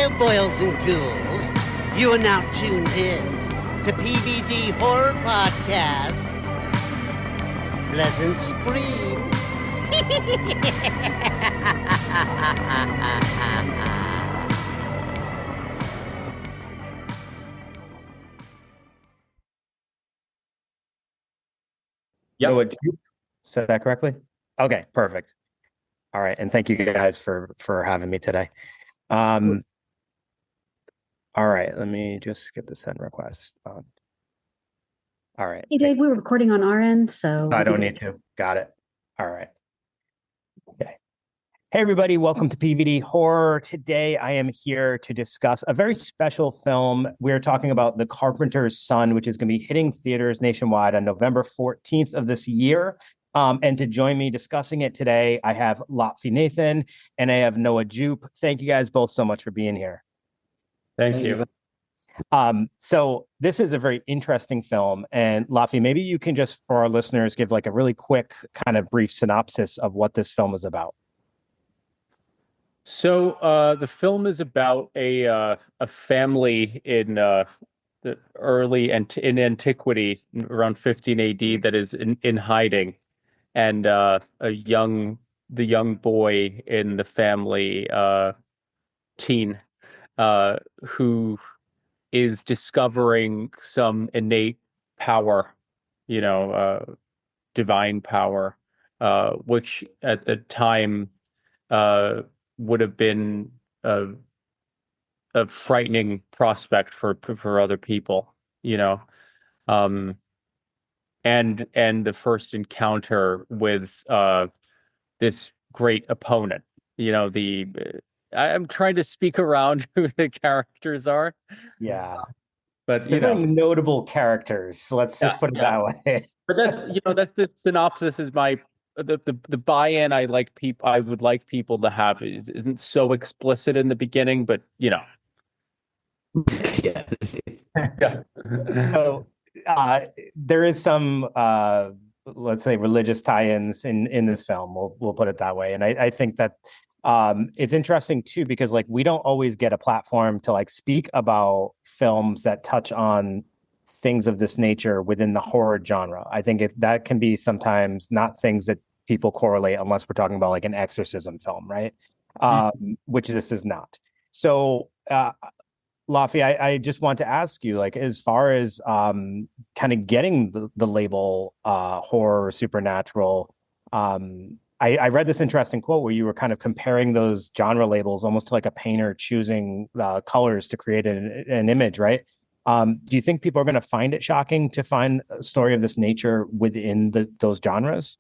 Hello, boils and ghouls. You are now tuned in to PVD Horror Podcast. Pleasant screams. Yep. Noah Jupe, said that correctly? Okay, perfect. All right, and thank you guys for having me today. All right, let me just get the send request on. All right. Hey, Dave, we were recording on our end, so I don't need to. Got it. All right. Okay. Hey, everybody. Welcome to PVD Horror. Today, I am here to discuss a very special film. We're talking about The Carpenter's Son, which is going to be hitting theaters nationwide on November 14th of this year. And to join me discussing it today, I have Lotfy Nathan and I have Noah Jupe. Thank you guys both so much for being here. Thank you. So this is a very interesting film. And Lotfy, maybe you can just, for our listeners, give like a really quick kind of brief synopsis of what this film is about. So the film is about a family in the early in antiquity, around 15 AD, that is in hiding, and the young boy in the family, teen, who is discovering some innate power, divine power, which at the time would have been a frightening prospect for other people, and the first encounter with this great opponent. I'm trying to speak around who the characters are. Yeah, but they're notable characters. So let's just put it that way. But that's the synopsis. Is my the buy-in I would like people to have isn't so explicit in the beginning, but yeah. So there is some let's say religious tie-ins in this film. We'll put it that way. And I think that it's interesting too, because like we don't always get a platform to like speak about films that touch on things of this nature within the horror genre. I think that can be sometimes not things that people correlate unless we're talking about like an exorcism film, right? Which this is not. So Lotfy, I just want to ask you, like, as far as kind of getting the label horror or supernatural, I read this interesting quote where you were kind of comparing those genre labels almost to like a painter choosing colors to create an image, right? Do you think people are going to find it shocking to find a story of this nature within those genres?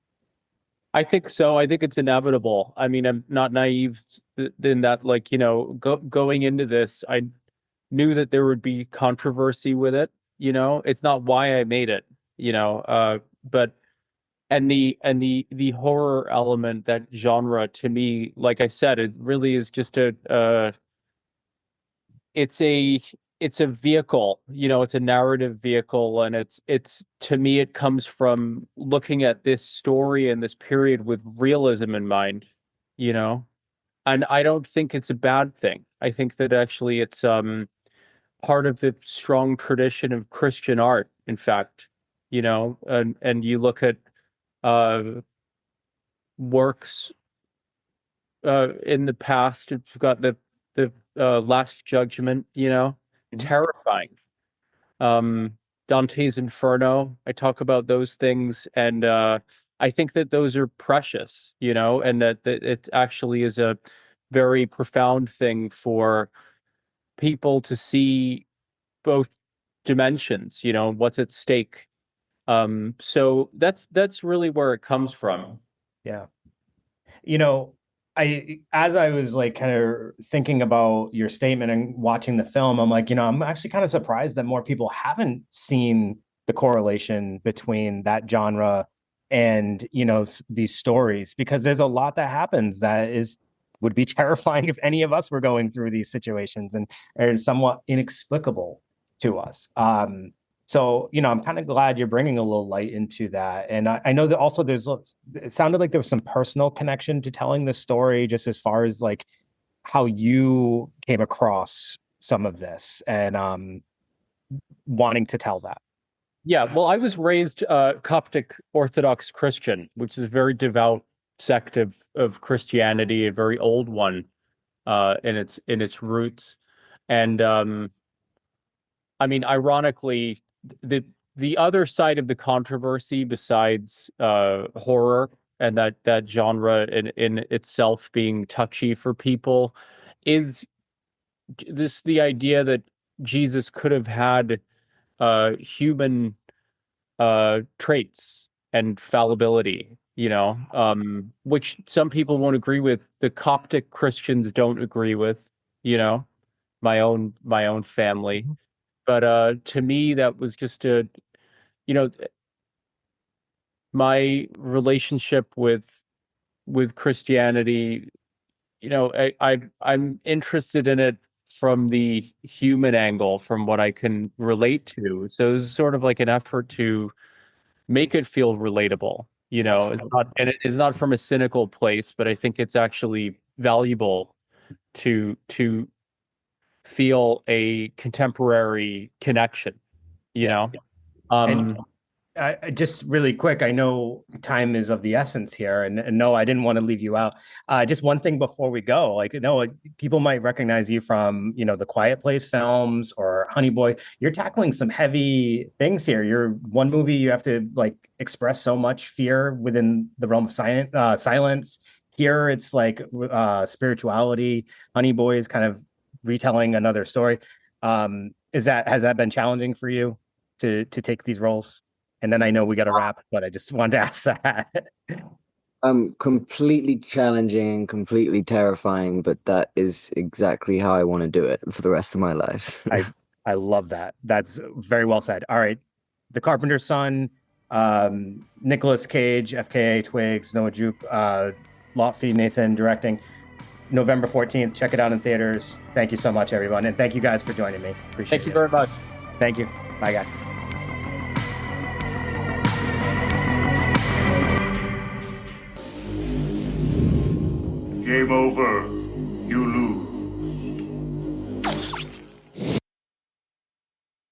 I think so. I think it's inevitable. I mean, I'm not naive in that, like, going into this, I knew that there would be controversy with it. It's not why I made it, but and the horror element, that genre, to me, like I said, it really is just it's a vehicle, it's a narrative vehicle, and it's to me, it comes from looking at this story and this period with realism in mind, and I don't think it's a bad thing. I think that actually it's part of the strong tradition of Christian art, in fact, and you look at works in the past. You've got the Last Judgment, terrifying. Dante's Inferno. I talk about those things, and I think that those are precious, and that it actually is a very profound thing for people to see both dimensions, what's at stake. So that's really where it comes from. Yeah. As I was like kind of thinking about your statement and watching the film, I'm like, I'm actually kind of surprised that more people haven't seen the correlation between that genre and, these stories, because there's a lot that happens that would be terrifying if any of us were going through these situations, and are somewhat inexplicable to us. So, I'm kind of glad you're bringing a little light into that. And I know that also it sounded like there was some personal connection to telling the story, just as far as like how you came across some of this and wanting to tell that. Yeah, well, I was raised Coptic Orthodox Christian, which is a very devout sect of Christianity, a very old one in its roots. And I mean, ironically, the other side of the controversy, besides horror and that genre in itself being touchy for people, is the idea that Jesus could have had human traits and fallibility, which some people won't agree with. The Coptic Christians don't agree with, you know, my own family. But to me, that was just you know, my relationship with Christianity. I'm interested in it from the human angle, from what I can relate to. So it's sort of like an effort to make it feel relatable. It's not from a cynical place, but I think it's actually valuable to feel a contemporary connection, you know? And just really quick, I know time is of the essence here, and no, I didn't want to leave you out. Just one thing before we go, people might recognize you from, the Quiet Place films or Honey Boy. You're tackling some heavy things here. You're one movie, you have to express so much fear within the realm of silence. Here, it's spirituality. Honey Boy is kind of retelling another story. Has that been challenging for you to take these roles? And then I know we got to wrap, but I just wanted to ask that. Completely challenging and completely terrifying, but that is exactly how I want to do it for the rest of my life. I love that. That's very well said. All right. The Carpenter's Son, Nicolas Cage, FKA, Twigs, Noah Jupe, Lotfy Nathan directing. November 14th. Check it out in theaters. Thank you so much, everyone. And thank you guys for joining me. Appreciate it. Thank you very much. Thank you. Bye, guys. Game over.